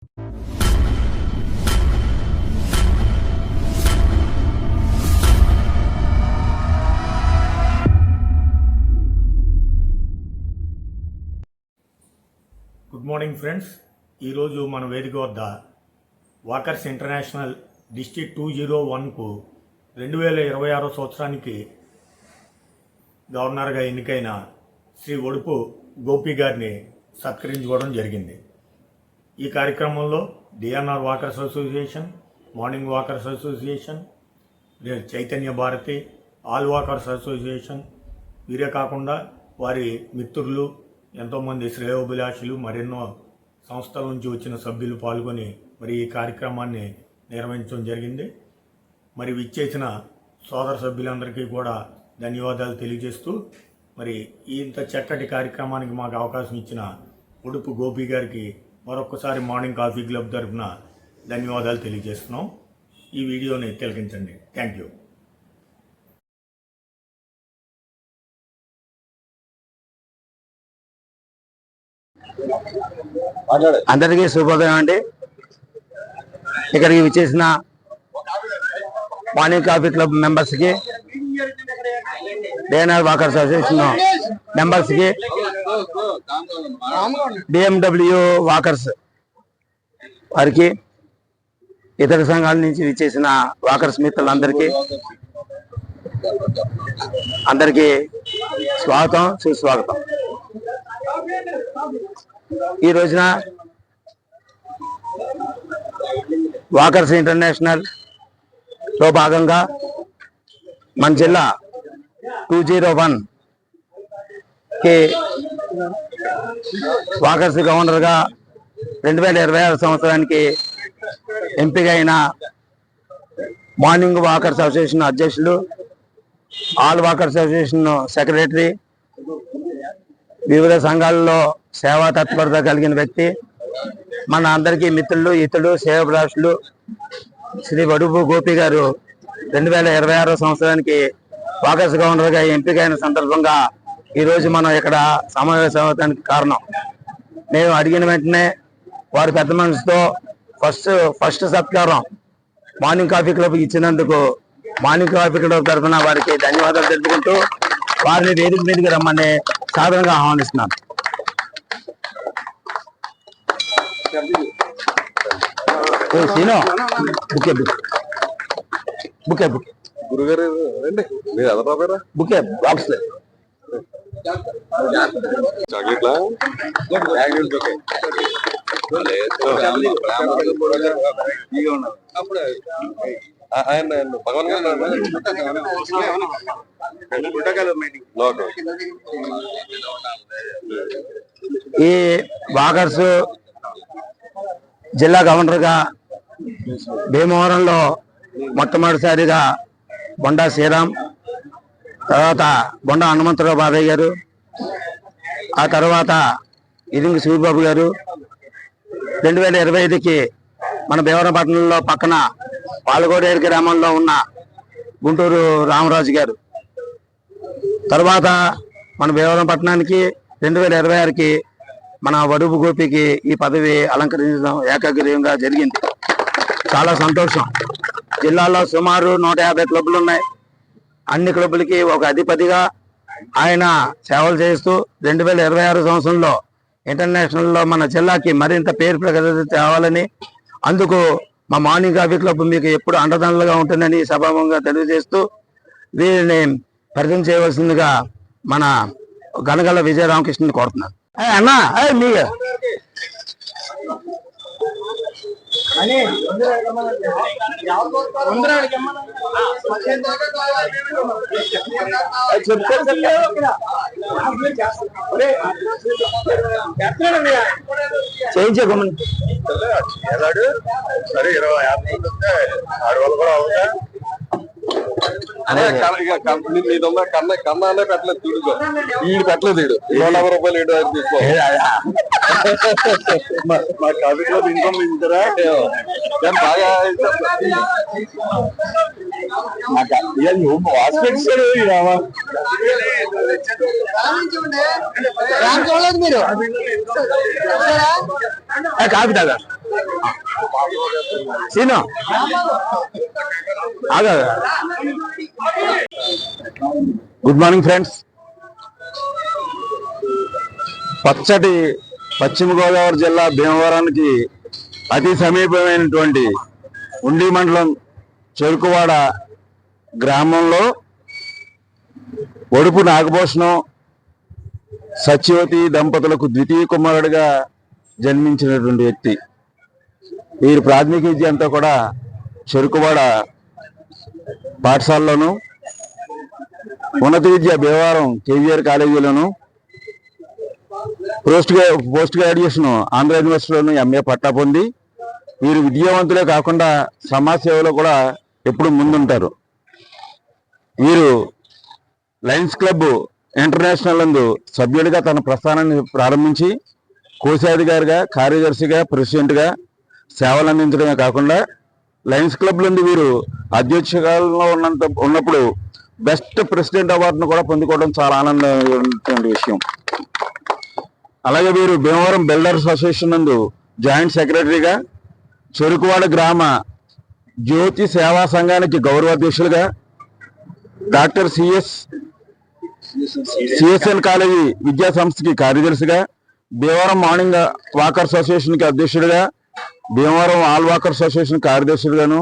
Good morning friends. ఈరోజు మన వేదిక వద్ద వాకర్స్ ఇంటర్నేషనల్ డిస్ట్రిక్ట్ 201కు 2026 సంవత్సరానికి గవర్నర్గా ఎన్నికైన శ్రీ ఒడుపు గోపి గారిని సత్కరించుకోవడం జరిగింది. ఈ కార్యక్రమంలో DNR walkers association, morning walkers association, Chaitanya Bharati, all walkers association, వీరే కాకుండా వారి మిత్రులు, ఎంతోమంది శ్రేయోభిలాషులు, మరెన్నో సంస్థల నుంచి వచ్చిన సభ్యులు పాల్గొని మరి ఈ కార్యక్రమాన్ని నిర్వహించడం జరిగింది. మరి విచ్చేసిన సోదర సభ్యులందరికీ కూడా ధన్యవాదాలు తెలియజేస్తూ మరి ఇంత చక్కటి కార్యక్రమానికి మాకు అవకాశం ఇచ్చిన ఉడుపు గోపి గారికి మరొకసారి మార్నింగ్ కాఫీ క్లబ్ తరఫున ధన్యవాదాలు తెలియజేస్తున్నాం. ఈ వీడియోని తిలకించండి. Thank you. అందరికీ శుభోదయం అండి. ఇక్కడికి విచ్చేసిన మార్నింగ్ కాఫీ క్లబ్ మెంబర్స్కి, డిఎన్ఆర్ వాకర్స్ అసోసియేషన్ మెంబర్స్కి, బిఎండబ్ల్యూ వాకర్స్ వారికి, ఇతర సంఘాల నుంచి విచ్చేసిన వాకర్స్ మిత్రులందరికీ స్వాగతం, సుస్వాగతం. ఈ రోజున వాకర్స్ ఇంటర్నేషనల్ లో భాగంగా మన జిల్లా 201 కి వాకర్స్ గవర్నర్గా 2026 సంవత్సరానికి ఎంపికైన మార్నింగ్ వాకర్స్ అసోసియేషన్ అధ్యక్షులు, ఆల్ వాకర్స్ అసోసియేషన్ సెక్రటరీ, వివిధ సంఘాలలో సేవా తత్పరత కలిగిన వ్యక్తి, మన అందరికీ మిత్రులు, ఇతరులు, సేవాభిలాషులు శ్రీ ఒడుపు గోపి గారు 2026 సంవత్సరానికి వాకర్స్ గవర్నర్గా ఎంపికైన సందర్భంగా ఈరోజు మనం ఇక్కడ సమావేశం అవడానికి కారణం, మేము అడిగిన వెంటనే వారి పెద్ద మనసుతో ఫస్ట్ సత్కారం మార్నింగ్ కాఫీ క్లబ్ ఇచ్చినందుకు మార్నింగ్ కాఫీ క్లబ్ తరఫున వారికి ధన్యవాదాలు తెలుపుకుంటూ వారిని వేదిక మీదకి రమ్మని సాధారణంగా ఆహ్వానిస్తున్నాను. గురుగారు బుకే బాక్స్ చాక్లెట్లా ఆయన భగవాన్ ఈ వాకర్స్ జిల్లా గవర్నర్గా భీమవరంలో మొట్టమొదటిసారిగా బొండా శ్రీరామ్, తర్వాత బొండా హనుమంతరావు బాబయ్య గారు, ఆ తర్వాత ఇరింగి సూరిబాబు గారు, 2025కి మన భీమవరపట్నంలో పక్కన పాలగోడేరు గ్రామంలో ఉన్న గుంటూరు రామరాజు గారు, తర్వాత మన భీమవరపట్నానికి 2026కి మన ఒడుపు గోపికి ఈ పదవి అలంకరించడం ఏకగ్రీవంగా జరిగింది. చాలా సంతోషం. జిల్లాలో సుమారు 150 క్లబ్లు ఉన్నాయి. అన్ని క్లబ్లకి ఒక అధిపతిగా ఆయన సేవలు చేస్తూ 2026 సంవత్సరంలో ఇంటర్నేషనల్లో మన జిల్లాకి మరింత పేరు ప్రగతి తేవాలని, అందుకు మా మార్నింగ్ కాఫీ క్లబ్ మీకు ఎప్పుడు అండదండలుగా ఉంటుందని సభాముఖంగా తెలియజేస్తూ వీరిని పరిచయం చేయవలసిందిగా మన గనగల విజయరామకృష్ణని కోరుతున్నాను. అన్నా మీ చేయించకమని సరే 20-50 వస్తే 6 కూడా అవుతా. కన్నా పెట్టలేదు చూడుకో, వీడు పెట్టలేదు, వీడు 150 రూపాయలు ఏడు తీసుకో. మా కాఫీ క్లబ్ ఇన్కమ్ ఇస్తారా బాగా హాస్పిటల్ మీరు కాఫీ తాగా సీను గుడ్ మార్నింగ్ ఫ్రెండ్స్. పచ్చటి పశ్చిమ గోదావరి జిల్లా భీమవరానికి అతి సమీపమైనటువంటి ఉండి మండలం చెరుకువాడ గ్రామంలో ఒడుపు నాగభూషణం సత్యవతి దంపతులకు ద్వితీయ కుమారుడిగా జన్మించినటువంటి వ్యక్తి. వీరి ప్రాథమిక విద్య అంతా కూడా చెరుకువాడ పాఠశాలలోను, ఉన్నత విద్య భీమవరం కేవీఆర్ కాలేజీలోను, పోస్ట్ గ్రాడ్యుయేషన్ ఆంధ్ర యూనివర్సిటీలోను ఎంఏ పట్టా పొంది వీరు విద్యావంతులే కాకుండా సమాజ సేవలో కూడా ఎప్పుడు ముందుంటారు. వీరు లయన్స్ క్లబ్ ఇంటర్నేషనల్ నందు సభ్యుడిగా తన ప్రస్థానాన్ని ప్రారంభించి కోశాధికారిగా, కార్యదర్శిగా, ప్రెసిడెంట్గా సేవలు అందించడమే కాకుండా లయన్స్ క్లబ్ నుండి వీరు అధ్యక్షులలో ఉన్నప్పుడు బెస్ట్ ప్రెసిడెంట్ అవార్డును కూడా పొందుకోవడం చాలా ఆనందమైనటువంటి విషయం. అలాగే వీరు భీమవరం బిల్డర్స్ అసోసియేషన్ నందు జాయింట్ సెక్రటరీగా, చెరుకువాడ గ్రామ జ్యోతి సేవా సంఘానికి గౌరవాధ్యక్షులుగా, డాక్టర్ సిఎస్ఎన్ కాలేజీ విద్యా సంస్థకి కార్యదర్శిగా, భీమవరం మార్నింగ్ వాకర్స్ అసోసియేషన్కి అధ్యక్షుడిగా, భీమవరం ఆల్ వాకర్స్ అసోసియేషన్ కార్యదర్శులుగాను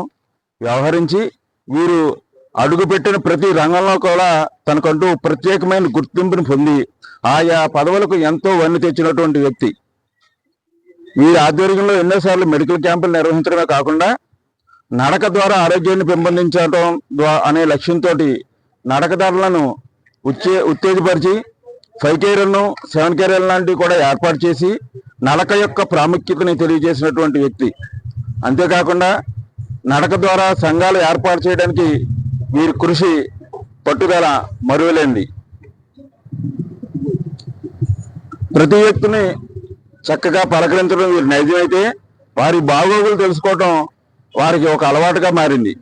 వ్యవహరించి వీరు అడుగుపెట్టిన ప్రతి రంగంలో కూడా తనకంటూ ప్రత్యేకమైన గుర్తింపును పొంది ఆయా పదవులకు ఎంతో వన్నె తెచ్చినటువంటి వ్యక్తి. వీరి ఆధ్వర్యంలో ఎన్నోసార్లు మెడికల్ క్యాంపులు నిర్వహించడమే కాకుండా నడక ద్వారా ఆరోగ్యాన్ని పెంపొందించడం అనే లక్ష్యంతో నడకదారులను ఉత్తేజపరిచి 5K రన్, 7K రన్ లాంటివి కూడా ఏర్పాటు చేసి నడక యొక్క ప్రాముఖ్యతని తెలియజేసినటువంటి వ్యక్తి. అంతేకాకుండా నడక ద్వారా సంఘాలు ఏర్పాటు చేయడానికి వీరి కృషి పట్టుదల మరువలేంది. ప్రతి వ్యక్తిని చక్కగా పలకరించడం వీరి నైజమైతే వారి బాగోగులు తెలుసుకోవటం వారికి ఒక అలవాటుగా మారింది.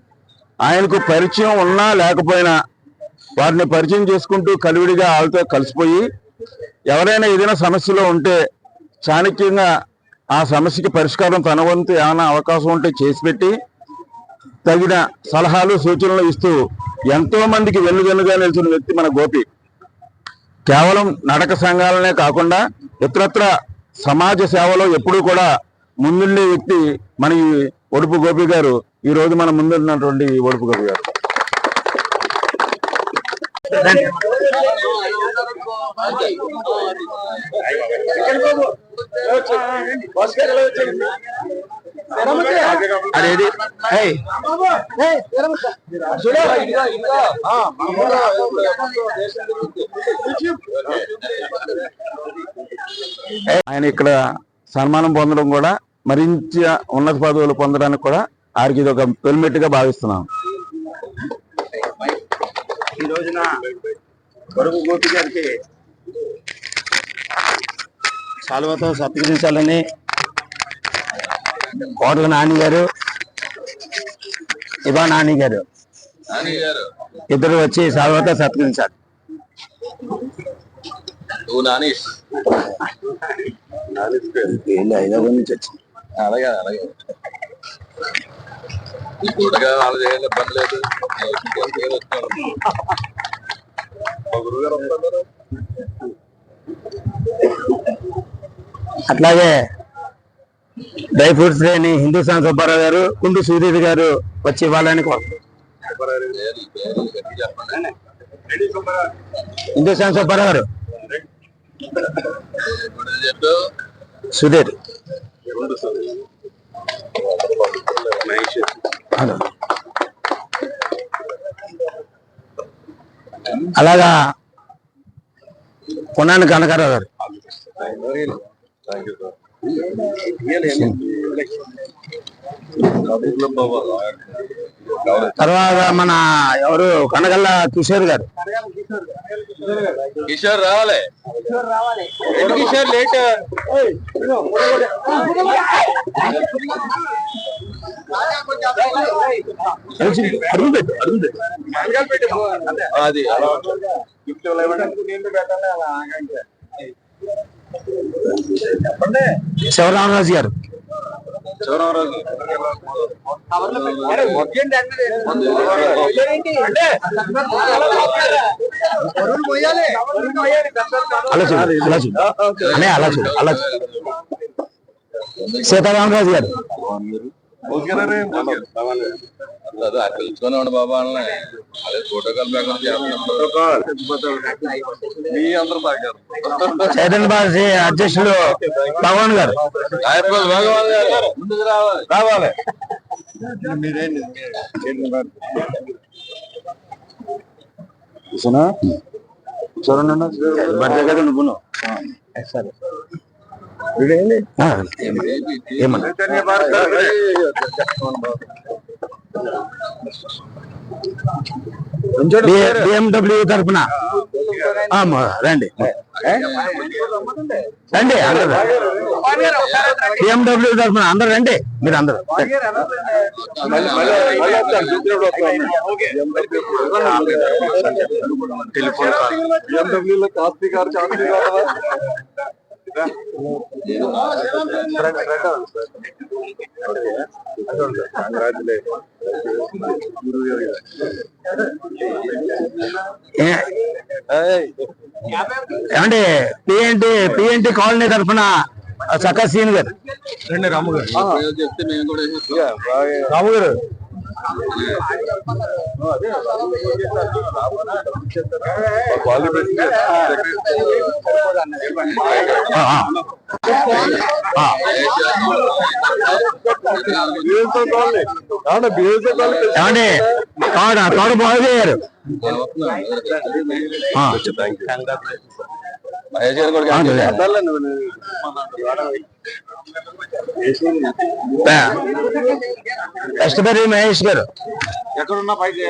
ఆయనకు పరిచయం ఉన్నా లేకపోయినా వారిని పరిచయం చేసుకుంటూ కలివిడిగా వాళ్ళతో కలిసిపోయి ఎవరైనా ఏదైనా సమస్యలో ఉంటే చాణక్యంగా ఆ సమస్యకి పరిష్కారం తన వంతు ఏమైనా అవకాశం ఉంటే చేసి పెట్టి తగిన సలహాలు సూచనలు ఇస్తూ ఎంతో మందికి వెన్నుగా నిలిచిన వ్యక్తి మన గోపి. కేవలం నడక సంఘాలనే కాకుండా ఇతరత్ర సమాజ సేవలో ఎప్పుడూ కూడా ముందుండే వ్యక్తి మన ఈ ఒడుపు గోపి గారు. ఈ రోజు మన ముందున్నటువంటి ఒడుపు గోపి గారు. అదేది ఆయన ఇక్కడ సన్మానం పొందడం కూడా మరింత ఉన్నత పదవులు పొందడానికి కూడా వారికి ఇది ఒక పెల్మెట్గా భావిస్తున్నాం. ఈ రోజున ఒడుపు గోపి గారికి సాల్వతో సత్కరించాలని కోటల నాని గారు, ఇబా నాని గారు ఇద్దరు వచ్చి సాల్వతో సత్కరించారు. హైదరాబాద్ నుంచి వచ్చింది. అలాగే అలాగే వాళ్ళు చేయాలి, ఇబ్బంది లేదు. అట్లాగే డ్రై ఫ్రూట్స్ లేని హిందూస్థాన్ సుబ్బారావు గారు, కుండు సూర్యుడు గారు వచ్చి ఇవ్వాలని హిందూస్థాన్ సుబ్బారావు గారు, సుధీర్ అలాగా కొన్నాను కనకారావు గారు. తర్వాత మన ఎవరు కనగల్ల కిషోర్ గారు. కిషోర్ రావాలి, కిషోర్ లేట్. అది శివరామరాజు గారు. సీతారామరాజు గారు తెలుసుకునే బాబా అదే ప్రోటోకాల్ మీ అందరూ తాగారు చైతన్య భారతి అధ్యక్షులు భగవాన్ గారు ముందుకు రావాలి కదా నువ్వు సరే ఏమన్నా BMW తరఫున రండి రండి అందరు BMW తరఫున అందరు రండి మీరు అందరు BMW కార్తీక్ గారు ఏమంటే పిఎన్టీ కాలనీ తరఫున చక్కా సీన్ గారు రండి రాము గారు చెప్తే మేము కూడా రాము గారు ఏమండి తోడ బాగుయ్యారు కష్టపడి మహేష్ గారు ఎక్కడున్నా పైకి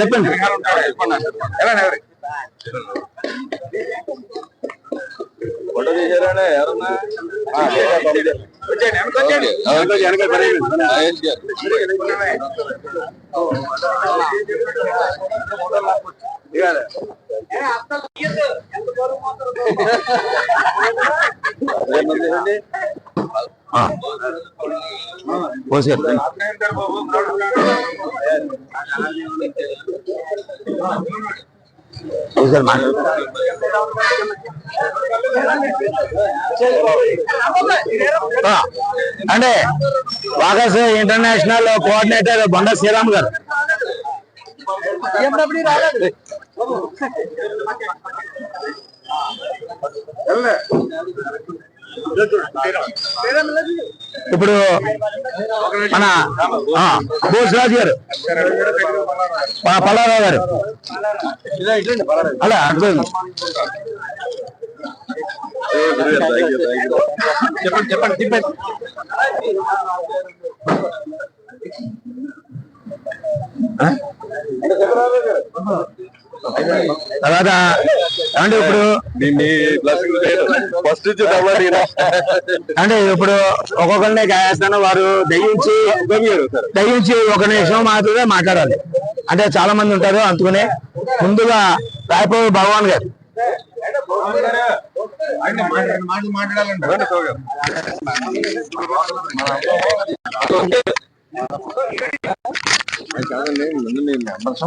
చెప్పండి ఫోటో తీసారా ఎవరన్నా అంటే వాగస్ ఇంటర్నేషనల్ కోఆర్డినేటర్ బొండ శ్రీరామ్ గారు ఇప్పుడు మన బోస్రాజు గారు పల్లారావు గారు అలా అర్థం చెప్పండి తర్వాత అంటే ఇప్పుడు ఫస్ట్ అంటే ఇప్పుడు ఒక్కొక్కరిని గాయస్తాను వారు దయించి ఒక నిమిషం మాత్రమే మాట్లాడాలి అంటే చాలా మంది ఉంటారు అందుకునే ముందుగా రాయపూర్ భగవాన్ గారు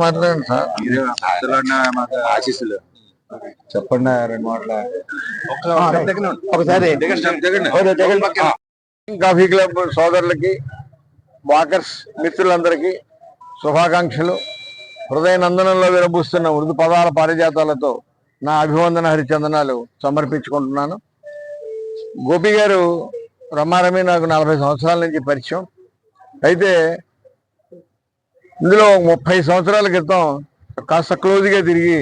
మాట్లాడండి సార్ ఆశీస్సులు చెప్పండి రెండు మాటలు ఒకసారి కాఫీ క్లబ్ సోదరులకి వాకర్స్ మిత్రులందరికీ శుభాకాంక్షలు. హృదయ నందనంలో విరబూస్తున్న మృదు పదాల పారిజాతాలతో నా అభివందన హరిచందనాలు సమర్పించుకుంటున్నాను. గోపి గారు రమారమి నాకు 40 సంవత్సరాల నుంచి పరిచయం. అయితే ఇందులో 30 సంవత్సరాల క్రితం కాస్త క్లోజ్గా తిరిగి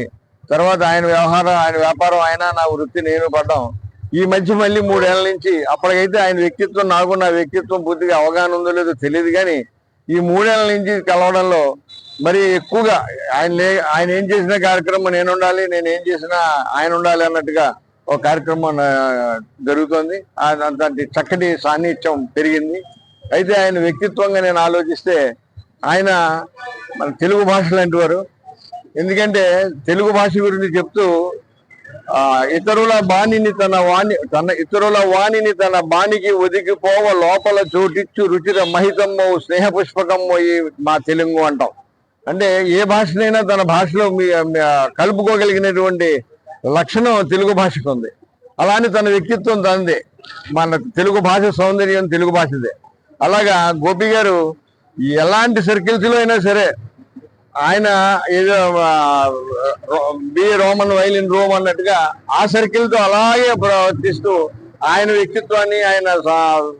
తర్వాత ఆయన వ్యవహారం, ఆయన వ్యాపారం, ఆయన నా వృత్తి నేను పడ్డాం. ఈ మధ్య మళ్ళీ 3 ఏళ్ల నుంచి అప్పటికైతే ఆయన వ్యక్తిత్వం నాకు నా వ్యక్తిత్వం పూర్తిగా అవగాహన ఉందో లేదో తెలియదు, కానీ ఈ 3 ఏళ్ల నుంచి కలవడంలో మరి ఎక్కువగా ఆయన ఏం చేసిన కార్యక్రమం నేను ఉండాలి, నేను ఏం చేసినా ఆయన ఉండాలి అన్నట్టుగా ఒక కార్యక్రమం జరుగుతోంది. దాంట్లో చక్కటి సాన్నిధ్యం పెరిగింది. అయితే ఆయన వ్యక్తిత్వంగా నేను ఆలోచిస్తే ఆయన మన తెలుగు భాష లాంటి వారు. ఎందుకంటే తెలుగు భాష గురించి చెప్తూ ఇతరుల వాణిని తన బాణికి ఒదిగిపోవ లోపల చోటిచ్చు రుచిర మహితమ్మో స్నేహ పుష్పకమ్మో ఈ మా తెలుగు అంటాం. అంటే ఏ భాషనైనా తన భాషలో కలుపుకోగలిగినటువంటి లక్షణం తెలుగు భాషకు ఉంది. అలానే తన వ్యక్తిత్వం తనదే. మన తెలుగు భాష సౌందర్యం తెలుగు భాషదే. అలాగా గోపి గారు ఎలాంటి సర్కిల్స్ లో అయినా సరే ఆయన ఏదో బి రోమన్ వైలిన్ రోమ్ అన్నట్టుగా ఆ సర్కిల్ తో అలాగే ప్రవర్తిస్తూ ఆయన వ్యక్తిత్వాన్ని ఆయన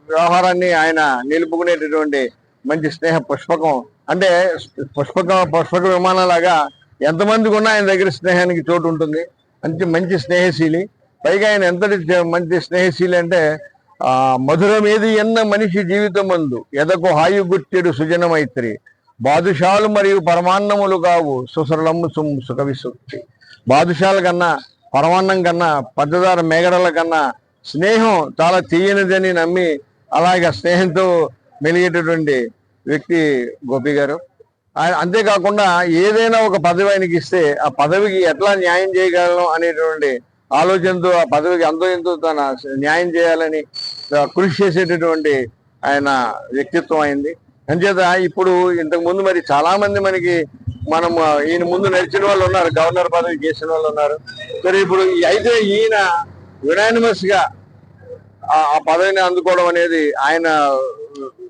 వ్యవహారాన్ని ఆయన నిలుపుకునేటటువంటి మంచి స్నేహ పుష్పకం. అంటే పుష్పక విమానంలాగా ఎంతమందికి ఉన్నా ఆయన దగ్గర స్నేహానికి చోటు ఉంటుంది. మంచి స్నేహశీలి. పైగా ఆయన ఎంతటి మంచి స్నేహశీలి అంటే మధురమేది ఎన్న మనిషి జీవితం ముందు ఎదకు హాయు గుట్టెడు సుజన మైత్రి బాదుషాలు మరియు పరమాన్నములు కావు సుసరళము సుఖ విసుక్తి. బాదుషాల కన్నా పరమాన్నం కన్నా పద్దదార మేగడల కన్నా స్నేహం చాలా తీయనిదని నమ్మి అలాగే స్నేహంతో మెలిగేటటువంటి వ్యక్తి గోపి గారు. అంతేకాకుండా ఏదైనా ఒక పదవి ఆయనకి ఇస్తే ఆ పదవికి ఎట్లా న్యాయం చేయగలను అనేటువంటి ఆలోచనతో ఆ పదవికి అంతో ఎంతో తన న్యాయం చేయాలని కృషి చేసేటటువంటి ఆయన వ్యక్తిత్వం అయింది. అంచేత ఇప్పుడు ఇంతకు ముందు మరి చాలా మంది మనకి ఈయన ముందు నడిచిన వాళ్ళు ఉన్నారు, గవర్నర్ పదవి చేసిన వాళ్ళు ఉన్నారు. సరే ఇప్పుడు అయితే ఈయన యునానిమస్ గా ఆ పదవిని అందుకోవడం అనేది ఆయన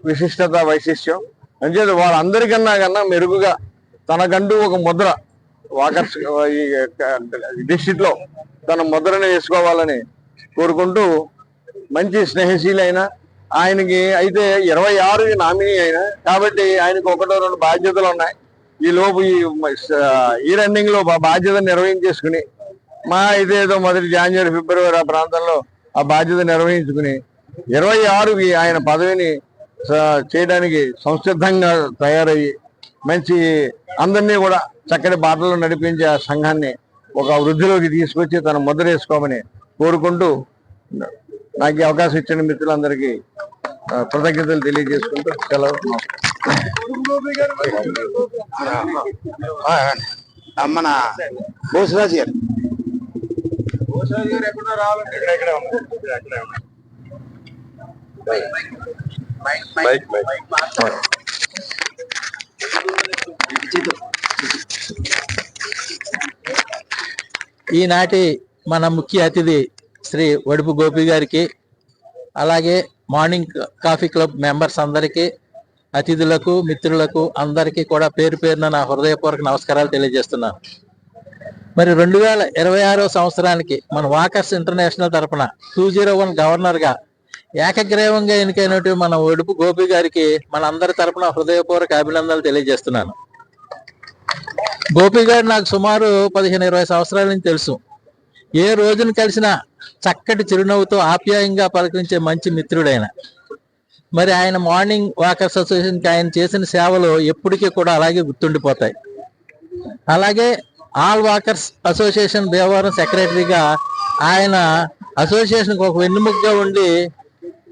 విశిష్టత వైశిష్ట్యం. అంచేత వాళ్ళందరికన్నా మెరుగుగా తనకంటూ ఒక ముద్ర వాకర్స్ డిస్ట్రిక్ట్ లో తన ముద్రని వేసుకోవాలని కోరుకుంటూ మంచి స్నేహశీలి అయిన ఆయనకి అయితే 26 నామినీ అయినా కాబట్టి ఆయనకు 1-2 బాధ్యతలు ఉన్నాయి. ఈ లోపు ఈ రన్నింగ్ లో బాధ్యత నిర్వహించేసుకుని అయితే ఏదో మొదటి జనవరి ఫిబ్రవరి ఆ ప్రాంతంలో ఆ బాధ్యత నిర్వహించుకుని 26కి ఆయన పదవిని చేయడానికి సంసిద్ధంగా తయారయ్యి మంచి అందరినీ కూడా చక్కటి బాటలో నడిపించే ఆ సంఘాన్ని ఒక వృద్ధిలోకి తీసుకొచ్చి తన ముద్ర వేసుకోమని కోరుకుంటూ నాకు అవకాశం ఇచ్చిన మిత్రులందరికీ కృతజ్ఞతలు తెలియజేసుకుంటూ సెలవు. మన బోసరాజు గారు ఈనాటి మన ముఖ్య అతిథి శ్రీ వడుపు గోపి గారికి, అలాగే మార్నింగ్ కాఫీ క్లబ్ మెంబర్స్ అందరికీ, అతిథులకు, మిత్రులకు అందరికీ కూడా పేరు పేరున నా హృదయపూర్వక నమస్కారాలు తెలియజేస్తున్నాను. మరి 2026 సంవత్సరానికి మన వాకర్స్ ఇంటర్నేషనల్ తరఫున 201 గవర్నర్గా ఏకగ్రీవంగా ఎన్నికైనట్టు మన వడుపు గోపి గారికి మన అందరి తరఫున హృదయపూర్వక అభినందనలు తెలియజేస్తున్నాను. గోపి గారు నాకు సుమారు 15-20 సంవత్సరాల నుంచి తెలుసు. ఏ రోజును కలిసినా చక్కటి చిరునవ్వుతో ఆప్యాయంగా పలకరించే మంచి మిత్రుడైన. మరి ఆయన మార్నింగ్ వాకర్స్ అసోసియేషన్కి ఆయన చేసిన సేవలు ఎప్పటికీ కూడా అలాగే గుర్తుండిపోతాయి. అలాగే ఆల్ వాకర్స్ అసోసియేషన్ భీమవరం సెక్రటరీగా ఆయన అసోసియేషన్కి ఒక వెన్నుముకగా ఉండి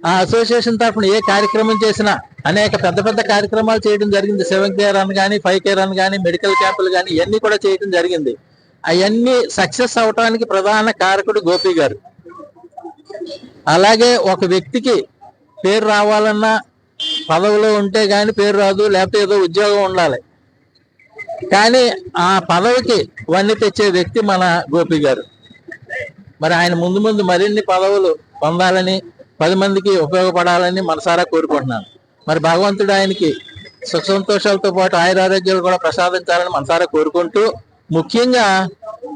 ఆ అసోసియేషన్ తరఫున ఏ కార్యక్రమం చేసినా అనేక పెద్ద పెద్ద కార్యక్రమాలు చేయడం జరిగింది. 7K రన్ కానీ 5K రన్ కానీ మెడికల్ క్యాంపులు కానీ ఇవన్నీ కూడా చేయడం జరిగింది. అవన్నీ సక్సెస్ అవటానికి ప్రధాన కారకుడు గోపి గారు. అలాగే ఒక వ్యక్తికి పేరు రావాలన్నా పదవిలో ఉంటే కానీ పేరు రాదు, లేకపోతే ఏదో ఉద్యోగం ఉండాలి. కానీ ఆ పదవికి వన్నీ తెచ్చే వ్యక్తి మన గోపి గారు. మరి ఆయన ముందు ముందు మరిన్ని పదవులు పొందాలని, 10 మందికి ఉపయోగపడాలని మనసారా కోరుకుంటున్నాను. మరి భగవంతుడు ఆయనకి సుఖ సంతోషాలతో పాటు ఆయురారోగ్యాలు కూడా ప్రసాదించాలని మనసారా కోరుకుంటూ, ముఖ్యంగా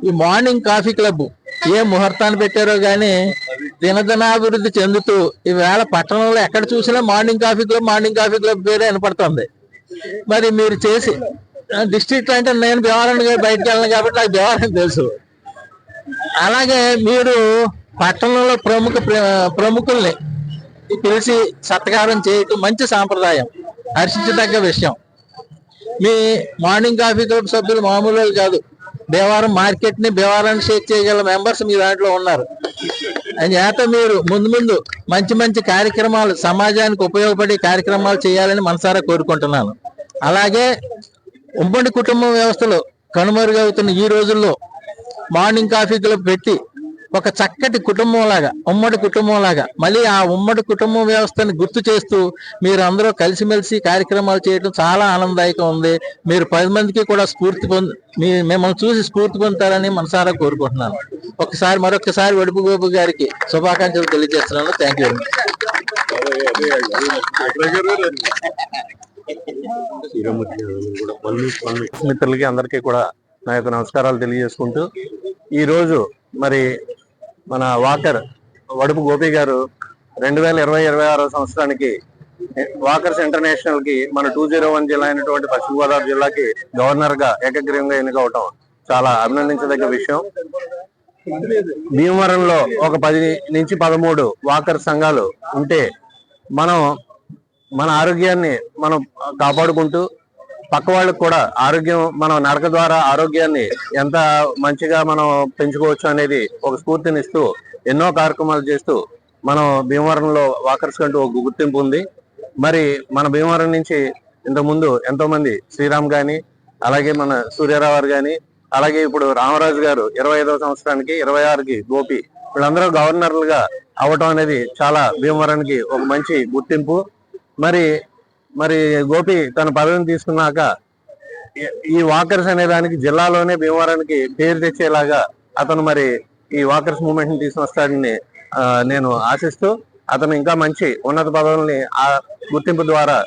ఈ మార్నింగ్ కాఫీ క్లబ్ ఏ ముహూర్తాన్ని పెట్టారో కానీ దినదినాభివృద్ధి చెందుతూ ఈవేళ పట్టణంలో ఎక్కడ చూసినా మార్నింగ్ కాఫీ క్లబ్ పేరే వినపడుతుంది. మరి మీరు చేసి డిస్ట్రిక్ట్ అంటే నేను భీమవరం బయటకు వెళ్ళను కాబట్టి నాకు భీమవరం తెలుసు. అలాగే మీరు పట్టణంలో ప్రముఖుల్ని పిలిచి సత్కారం చేయటం మంచి సాంప్రదాయం, హర్షించదగ్గ విషయం. మీ మార్నింగ్ కాఫీ క్లబ్ సభ్యులు మామూలు కాదు. భీమవరం మార్కెట్ ని భీమవరాన్ని షేక్ చేయగల మెంబర్స్ మీ దాంట్లో ఉన్నారు. చేత మీరు ముందు మంచి మంచి కార్యక్రమాలు, సమాజానికి ఉపయోగపడే కార్యక్రమాలు చేయాలని మనసారా కోరుకుంటున్నాను. అలాగే ఉమ్మడి కుటుంబ వ్యవస్థలో కనుమరుగవుతున్న ఈ రోజుల్లో మార్నింగ్ కాఫీ క్లబ్ పెట్టి ఒక చక్కటి కుటుంబంలాగా, ఉమ్మడి కుటుంబంలాగా మళ్ళీ ఆ ఉమ్మడి కుటుంబం వ్యవస్థని గుర్తు చేస్తూ మీరు అందరూ కలిసిమెలిసి కార్యక్రమాలు చేయడం చాలా ఆనందదాయకం ఉంది. మీరు 10 మందికి కూడా మిమ్మల్ని చూసి స్ఫూర్తి పొందుతారని మనసారా కోరుకుంటున్నాను. మరొకసారి వడుపు గోపి గారికి శుభాకాంక్షలు తెలియజేస్తున్నాను. Thank you. మిత్రులకి అందరికీ కూడా నా యొక్క నమస్కారాలు తెలియజేసుకుంటూ, ఈరోజు మరి మన వాకర్ వడుపు గోపి గారు 2020-26 సంవత్సరానికి వాకర్స్ ఇంటర్నేషనల్ కి మన 201 జిల్లా అయినటువంటి పశ్చిమ గోదావరి జిల్లాకి గవర్నర్ గా ఏకగ్రీవంగా ఎన్నికవటం చాలా అభినందించదగ్గ విషయం. భీమవరంలో ఒక 10 నుంచి 13 వాకర్ సంఘాలు ఉంటే మన ఆరోగ్యాన్ని మనం కాపాడుకుంటూ పక్క వాళ్ళకు కూడా ఆరోగ్యం, మనం నడక ద్వారా ఆరోగ్యాన్ని ఎంత మంచిగా మనం పెంచుకోవచ్చు అనేది ఒక స్ఫూర్తినిస్తూ ఎన్నో కార్యక్రమాలు చేస్తూ మనం భీమవరంలో వాకర్స్ కంటూ ఒక గుర్తింపు ఉంది. మరి మన భీమవరం నుంచి ఇంతకుముందు ఎంతో మంది శ్రీరామ్ గాని, అలాగే మన సూర్యారావు గారు గాని, అలాగే ఇప్పుడు రామరాజు గారు 25వ సంవత్సరానికి 26కి గోపి, వీళ్ళందరూ గవర్నర్లుగా అవటం అనేది చాలా భీమవరానికి ఒక మంచి గుర్తింపు. మరి గోపి తన పదవిని తీసుకున్నాక ఈ వాకర్స్ అనే దానికి జిల్లాలోనే భీమవరానికి పేరు తెచ్చేలాగా అతను మరి ఈ వాకర్స్ మూవ్మెంట్ ని తీసుకొస్తాడని నేను ఆశిస్తూ, అతను ఇంకా మంచి ఉన్నత పదవుల్ని ఆ గుర్తింపు ద్వారా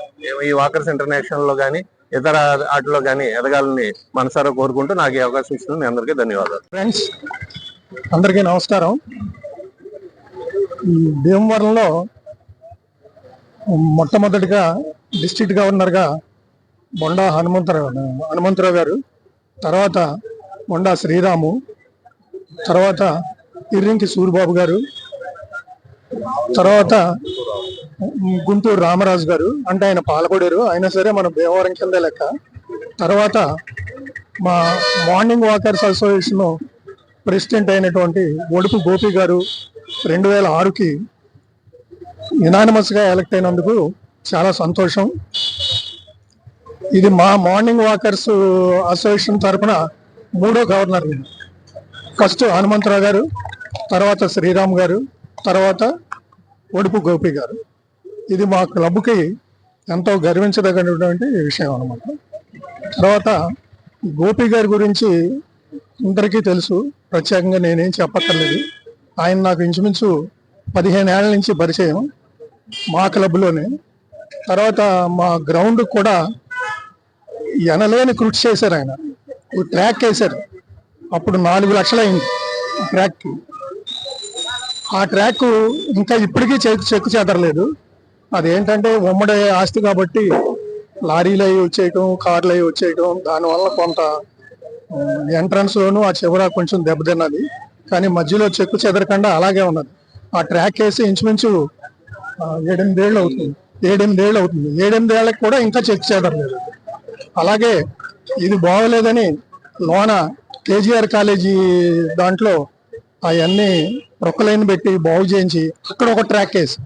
ఈ వాకర్స్ ఇంటర్నేషనల్ లో గానీ ఇతర వాటిలో గానీ ఎదగాలని మనసారా కోరుకుంటూ నాకు ఈ అవకాశం ఇస్తుంది. మీ అందరికీ ధన్యవాదాలు. ఫ్రెండ్స్ అందరికీ నమస్కారం. భీమవరంలో మొట్టమొదటిగా డిస్ట్రిక్ట్ గవర్నర్గా బొండా హనుమంతరావు గారు, తర్వాత బొండా శ్రీరాము, తర్వాత ఇర్రింకి సూరిబాబు గారు, తర్వాత గుంటూరు రామరాజు గారు, అంటే ఆయన పాలకొడేరు, అయినా సరే మన భీమవరం కింద లెక్క. తర్వాత మా మార్నింగ్ వాకర్స్ అసోసియేషన్ ప్రెసిడెంట్ అయినటువంటి వడుపు గోపి గారు 2006కి యునానిమస్గా ఎలక్ట్ అయినందుకు చాలా సంతోషం. ఇది మా మార్నింగ్ వాకర్స్ అసోసియేషన్ తరఫున 3వ గవర్నర్. ఫస్ట్ హనుమంతరావు గారు, తర్వాత శ్రీరామ్ గారు, తర్వాత వడుపు గోపి గారు. ఇది మా క్లబ్కి ఎంతో గర్వించదగినటువంటి విషయం అన్నమాట. తర్వాత గోపి గారి గురించి అందరికీ తెలుసు, ప్రత్యేకంగా నేనేం చెప్పక్కర్లేదు. ఆయన నాకు ఇంచుమించు 15 ఏళ్ల నుంచి పరిచయం మా క్లబ్లోనే. తర్వాత మా గ్రౌండ్ కూడా ఎనలేని కృషి చేశారు ఆయన. ట్రాక్ వేశారు, అప్పుడు 4 లక్షలు అయింది ట్రాక్కి. ఆ ట్రాక్ ఇంకా ఇప్పటికీ చెక్కు చెదరలేదు. అదేంటంటే ఉమ్మడి ఆస్తి కాబట్టి లారీలు అవి వచ్చేయటం, కార్లు అవి వచ్చేయటం, దానివల్ల కొంత ఎంట్రన్స్ లోను ఆ చివర కొంచెం దెబ్బతిన్నది. కానీ మధ్యలో చెక్కు చెదరకుండా అలాగే ఉన్నది. ఆ ట్రాక్ వేసి ఇంచుమించు 7-8 ఏళ్ళు అవుతుంది. 7-8 ఏళ్ళకి కూడా ఇంకా చెక్ చెదరలేదు. అలాగే ఇది బాగోలేదని లోన కేజీఆర్ కాలేజీ దాంట్లో అవన్నీ ప్రొక్కలైన్ పెట్టి బాగు చేయించి అక్కడ ఒక ట్రాక్ వేసి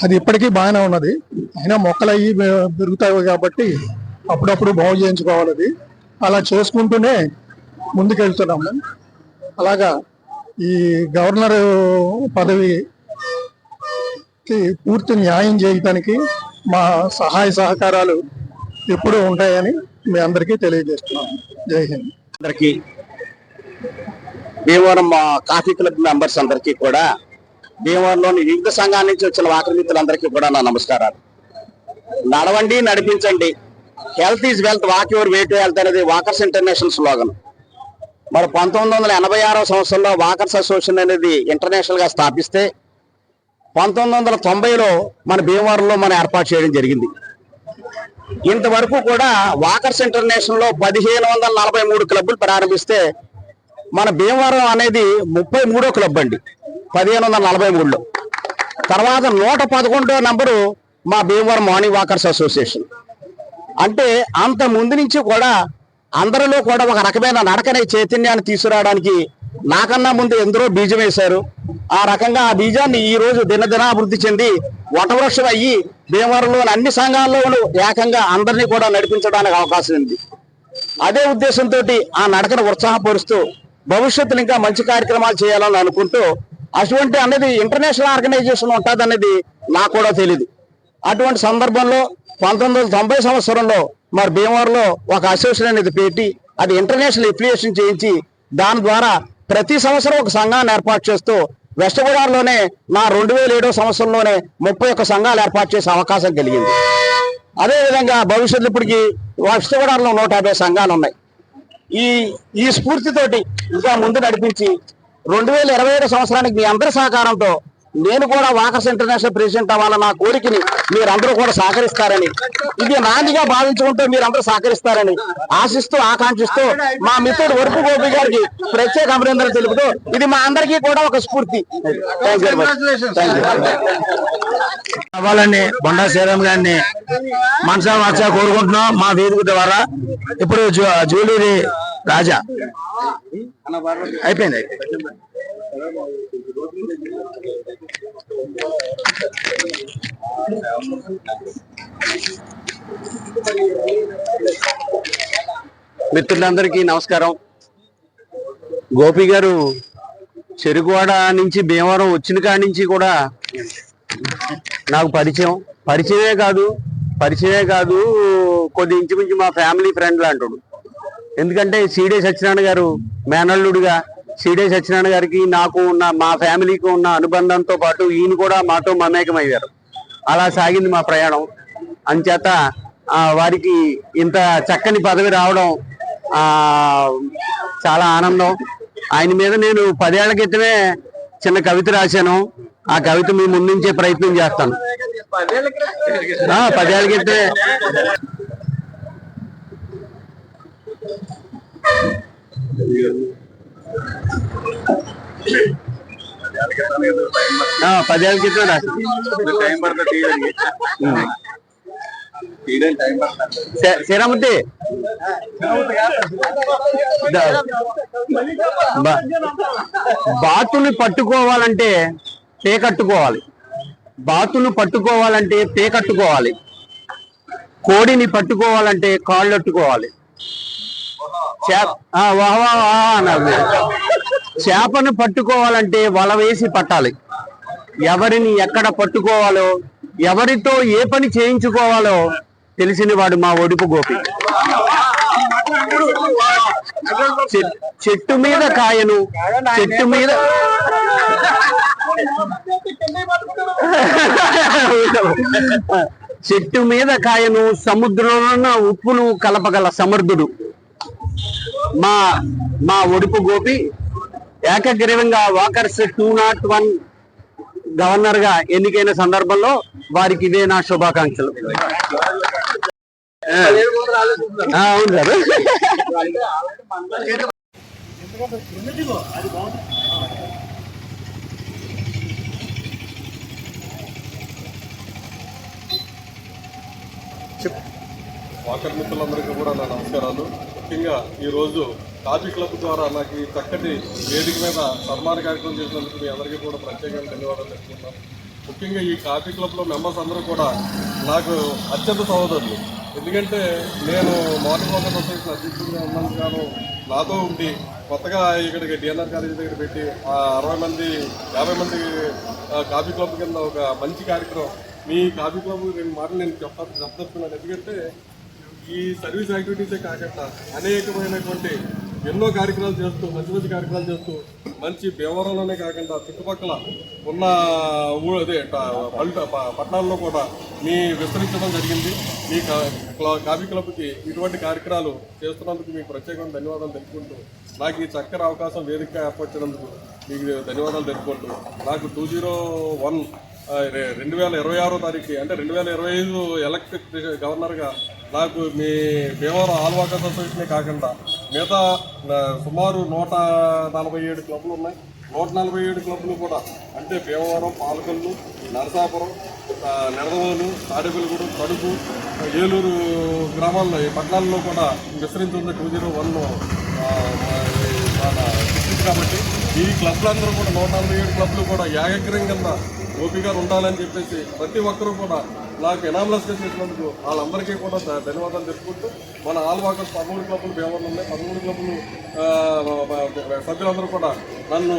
అది ఇప్పటికీ బాగానే ఉన్నది. అయినా మొక్కలు అవి పెరుగుతాయి కాబట్టి అప్పుడప్పుడు బాగు చేయించుకోవాలి. అది అలా చేసుకుంటూనే ముందుకెళ్తున్నాము. అలాగా ఈ గవర్నర్ పదవికి పూర్తి న్యాయం చేయడానికి మా సహాయ సహకారాలు ఎప్పుడూ ఉంటాయని మీ అందరికీ తెలియజేస్తున్నాను. జై హింద్. అందరికీ, భీమవరం మా కాఫీ క్లబ్ మెంబర్స్ అందరికీ కూడా, భీమవరంలోని వివిధ సంఘాల నుంచి వచ్చిన వాకర్ మిత్రులందరికీ కూడా నా నమస్కారాలు. నడవండి, నడిపించండి, health is wealth, walk your way to health అనేది వాకర్స్ ఇంటర్నేషనల్ స్లోగన్. మరి 1986వ సంవత్సరంలో వాకర్స్ అసోసియేషన్ అనేది ఇంటర్నేషనల్ గా స్థాపిస్తే 1990లో మన భీమవరంలో మనం ఏర్పాటు చేయడం జరిగింది. ఇంతవరకు కూడా వాకర్స్ ఇంటర్నేషనల్ లో 1543 క్లబ్బులు ప్రారంభిస్తే మన భీమవరం అనేది 33వ క్లబ్ అండి 1543లో. తర్వాత 111వ నంబరు మా భీమవరం మార్నింగ్ వాకర్స్ అసోసియేషన్. అంటే అంత ముందు నుంచి కూడా అందరిలో కూడా ఒక రకమైన నడకనే చైతన్యాన్ని తీసుకురావడానికి నాకన్నా ముందు ఎందరో బీజం వేశారు. ఆ రకంగా ఆ బీజాన్ని ఈ రోజు దినదినాభివృద్ధి చెంది వటవృక్షం అయ్యి భీమవరంలోని అన్ని సంఘాల్లోనూ ఏకంగా అందరినీ కూడా నడిపించడానికి అవకాశం ఉంది. అదే ఉద్దేశంతో ఆ నడకను ఉత్సాహపరుస్తూ భవిష్యత్తులో ఇంకా మంచి కార్యక్రమాలు చేయాలని అనుకుంటూ అటువంటి అనేది ఇంటర్నేషనల్ ఆర్గనైజేషన్ ఉంటుంది అనేది నాకు కూడా తెలియదు. అటువంటి సందర్భంలో 1990 సంవత్సరంలో మరి భీమవరంలో ఒక అసోసియేషన్ అనేది పెట్టి అది ఇంటర్నేషనల్ ఎఫిలియేషన్ చేయించి దాని ద్వారా ప్రతి సంవత్సరం ఒక సంఘాన్ని ఏర్పాటు చేస్తూ వెస్ట్ గోదావరిలోనే నా 2007 సంవత్సరంలోనే 31 సంఘాలు ఏర్పాటు చేసే అవకాశం కలిగింది. అదేవిధంగా భవిష్యత్తు ఇప్పటికి వెస్ట్ గోదావరిలో 150 సంఘాలు ఉన్నాయి. ఈ స్ఫూర్తితోటి ఇంకా ముందు నడిపించి 2027 సంవత్సరానికి మీ అందరి సహకారంతో నేను కూడా వాకర్స్ ఇంటర్నేషనల్ ప్రెసిడెంట్ అవ్వాలని నా కోరికని మీరందరూ కూడా సహకరిస్తారని, ఇది నాందిగా భావించుకుంటూ మీరందరూ సహకరిస్తారని ఆశిస్తూ ఆకాంక్షిస్తూ మా మిత్రుడు వరపు గోపి గారికి ప్రత్యేక అభినందనలు తెలుపుతూ ఇది మా అందరికీ కూడా ఒక స్ఫూర్తి. అవ్వాలని బొండా శ్రీరామ్ గారిని మనసా వాచా కోరుకుంటున్నాం మా వేదిక ద్వారా. ఇప్పుడు జూలూరి రాజా అయిపోయింది. మిత్రులందరికీ నమస్కారం. గోపి గారు చెరుకువాడ నుంచి భీమవరం వచ్చిన కాడి నుంచి కూడా నాకు పరిచయమే కాదు కొద్ది ఇంచుమించు మా ఫ్యామిలీ ఫ్రెండ్ లాంటాడు. ఎందుకంటే సిడే సత్యనారాయణ గారు మేనల్లుడిగా సిడే సత్యనారాయణ గారికి నాకు ఉన్న మా ఫ్యామిలీకి ఉన్న అనుబంధంతో పాటు ఈయన కూడా మాతో మమేకమయ్యారు. అలా సాగింది మా ప్రయాణం. అంచేత వారికి ఇంత చక్కని పదవి రావడం చాలా ఆనందం. ఆయన మీద నేను 10 ఏళ్ల క్రితమే చిన్న కవిత రాశాను. ఆ కవిత మీ ముందుంచే ప్రయత్నం చేస్తాను. 10 ఏళ్ల క్రితమే 10 ఏళ్ల క్రితం రాశాను. శ్రీరామూర్తి బాతుని పట్టుకోవాలంటే పేకట్టుకోవాలి, కోడిని పట్టుకోవాలంటే కాళ్ళట్టుకోవాలి, చేపను పట్టుకోవాలంటే వల వేసి పట్టాలి. ఎవరిని ఎక్కడ పట్టుకోవాలో, ఎవరితో ఏ పని చేయించుకోవాలో తెలిసిన వాడు మా ఒడుపు గోపి. చెట్టు మీద కాయను సముద్రంలో ఉప్పును కలపగల సమర్థుడు మా ఒడుపు గోపి. ఏకగ్రీవంగా వాకర్స్ 201 గవర్నర్ గా ఎన్నికైన సందర్భంలో వారికి ఇదే నా శుభాకాంక్షలు. అవును సార్. వాకర్ మిత్రులందరికీ కూడా నా నమస్కారాలు. ముఖ్యంగా ఈరోజు కాఫీ క్లబ్ ద్వారా నాకు ఈ చక్కటి వేదిక మీద సన్మాన కార్యక్రమం చేసినందుకు మీ అందరికీ కూడా ప్రత్యేకంగా ధన్యవాదాలు తెలుపుతున్నాను. ముఖ్యంగా ఈ కాఫీ క్లబ్లో మెంబర్స్ అందరూ కూడా నాకు అత్యంత సహోదరులు. ఎందుకంటే నేను మార్నింగ్ వాకర్ అసోసియేషన్ అధ్యక్షుడిగా ఉన్నందుకు గాను నాతో ఉండి కొత్తగా ఇక్కడికి డిఎన్ఆర్ కాలేజీ దగ్గర పెట్టి 60 మంది 50 మంది కాఫీ క్లబ్ కింద ఒక మంచి కార్యక్రమం. మీ కాఫీ క్లబ్ 2 మాటలు నేను చెప్పదలుచుకున్నాను. ఎందుకంటే ఈ సర్వీస్ యాక్టివిటీసే కాకుండా అనేకమైనటువంటి ఎన్నో కార్యక్రమాలు చేస్తూ మంచి కార్యక్రమాలు చేస్తూ మంచి భీమవరంలోనే కాకుండా చుట్టుపక్కల ఉన్న పట్టణాల్లో కూడా మీ విస్తరించడం జరిగింది. మీ కాఫీ క్లబ్కి ఇటువంటి కార్యక్రమాలు చేస్తున్నందుకు మీకు ప్రత్యేకంగా ధన్యవాదాలు తెలుపుకుంటూ, నాకు ఈ చక్కని అవకాశం వేదికగా ఏర్పరిచినందుకు మీకు ధన్యవాదాలు తెలుపుకుంటూ, నాకు 2026 తారీఖు అంటే 2025 ఎలక్ట్ గవర్నర్గా నాకు మీ భీమవరం ఆల్ వాకర్స్ అసోసియేషనే కాకుండా మిగతా సుమారు 147 క్లబ్లు ఉన్నాయి. 147 క్లబ్లు కూడా అంటే భీమవరం, పాలకొల్లు, నరసాపురం, నెడదవోలు, తాడేపల్లిగూడెం, కడుపు, ఏలూరు గ్రామాల్లో ఈ పట్టణాల్లో కూడా విస్తరించి ఉంది 201 కాబట్టి ఈ క్లబ్లందరూ కూడా 147 క్లబ్లు కూడా ఏకగ్రీవం కింద గోపి గారు ఉండాలని చెప్పేసి ప్రతి ఒక్కరూ కూడా నాకు ఎనామలస్గా చేసినందుకు వాళ్ళందరికీ కూడా ధన్యవాదాలు చెప్పుకుంటూ మన ఆల్ వాకర్స్ 13 క్లబ్లు భీమవరంలో ఉన్నాయి. 13 క్లబ్లు సభ్యులందరూ కూడా నన్ను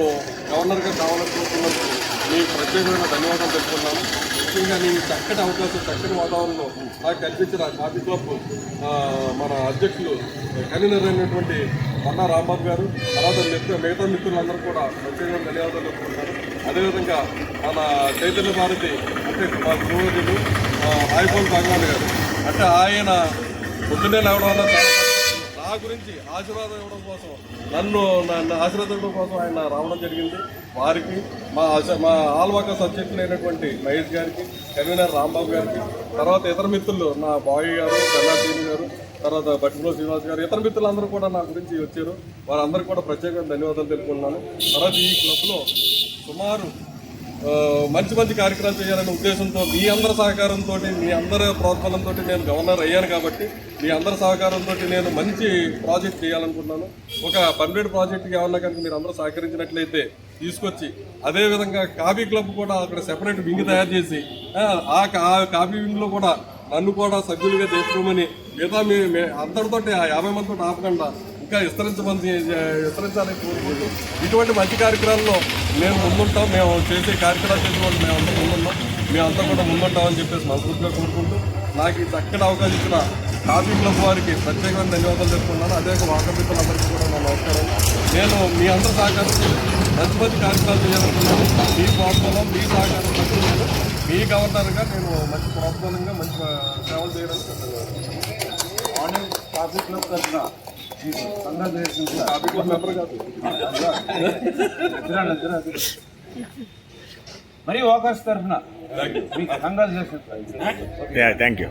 గవర్నర్గా కావాలని కోరుకున్నందుకు మీకు ప్రత్యేకమైన ధన్యవాదాలు తెలుపుకున్నాను. ముఖ్యంగా నీ చక్కటి అవకాశం, చక్కటి వాతావరణంలో నాకు కల్పించిన కాఫీ క్లబ్ మన అధ్యక్షులు కన్వీనర్ అయినటువంటి మన్నా రాంబాబు గారు, తర్వాత మిగతా మిత్రులందరూ కూడా ప్రత్యేకమైన ధన్యవాదాలు తెలుపుకుంటున్నారు. అదేవిధంగా మన చైతన్య భారతి అంటే మా గురువులు ఆయిపోల్ భగవాన్ గారు, అంటే ఆయన పొద్దున్నే లేవడం వల్ల నా గురించి ఆశీర్వాదం ఇవ్వడం కోసం నన్ను ఆశీర్వాదం కోసం ఆయన రావడం జరిగింది. వారికి మా ఆల్వాకర్స్ అధ్యక్షులైనటువంటి మహేష్ గారికి, కన్వీనర్ రాంబాబు గారికి, తర్వాత ఇతర మిత్రులు నా బాయ్ గారు, కన్నాసీని గారు, తర్వాత బట్టిలో శ్రీనివాస్ గారు, ఇతర మిత్రులందరూ కూడా నా గురించి వచ్చారు. వారందరికీ కూడా ప్రత్యేకమైన ధన్యవాదాలు తెలుపుకున్నాను. తర్వాత ఈ క్లబ్లో సుమారు మంచి మంచి కార్యక్రమాలు చేయాలనే ఉద్దేశంతో మీ అందరి సహకారంతో, మీ అందరి ప్రోత్సాహంతో నేను గవర్నర్ అయ్యాను కాబట్టి మీ అందరి సహకారంతో నేను మంచి ప్రాజెక్ట్ చేయాలనుకున్నాను. ఒక 12 ప్రాజెక్టుకి ఏమన్నా కనుక మీరు అందరూ సహకరించినట్లయితే తీసుకొచ్చి, అదేవిధంగా కాఫీ క్లబ్ కూడా అక్కడ సెపరేట్ వింగ్ తయారు చేసి ఆ కాఫీ వింగ్లో కూడా నన్ను కూడా సభ్యులుగా చేసుకోమని, మిగతా అందరితో 50 మందితో ఆపకుండా ఇంకా విస్తరించాలని కోరుకుంటూ ఇటువంటి మంచి కార్యక్రమాల్లో మేము ముందుంటాం. మేము చేసే కార్యక్రమాలు చేసే వాళ్ళు మేమంతా ముందున్నాం, మేమంతా కూడా ముందుంటామని చెప్పేసి మనస్ఫూర్తిగా కోరుకుంటూ నాకు ఈ చక్కటి అవకాశం ఇచ్చిన కాఫీ క్లబ్ వారికి ప్రత్యేకమైన ధన్యవాదాలు చెప్పుకున్నాను. అదే వాకర్ మిత్రులందరికీ కూడా నా నమస్కారం. నేను మీ అందరి సహకారంతో మంచి మంచి కార్యక్రమాలు చేయాలనుకున్నాను. మీ ప్రోత్సాహం, మీ సహకారం, మీ గవర్నర్గా నేను మంచి ప్రోత్సాహంగా మంచి సేవలు చేయడానికి మార్నింగ్ కాఫీ క్లబ్ తరఫున కాఫీ క్లబ్ మెంబర్ కాదు మరి వాకర్స్ తరఫున కంగ్రాచులేషన్స్. Thank you.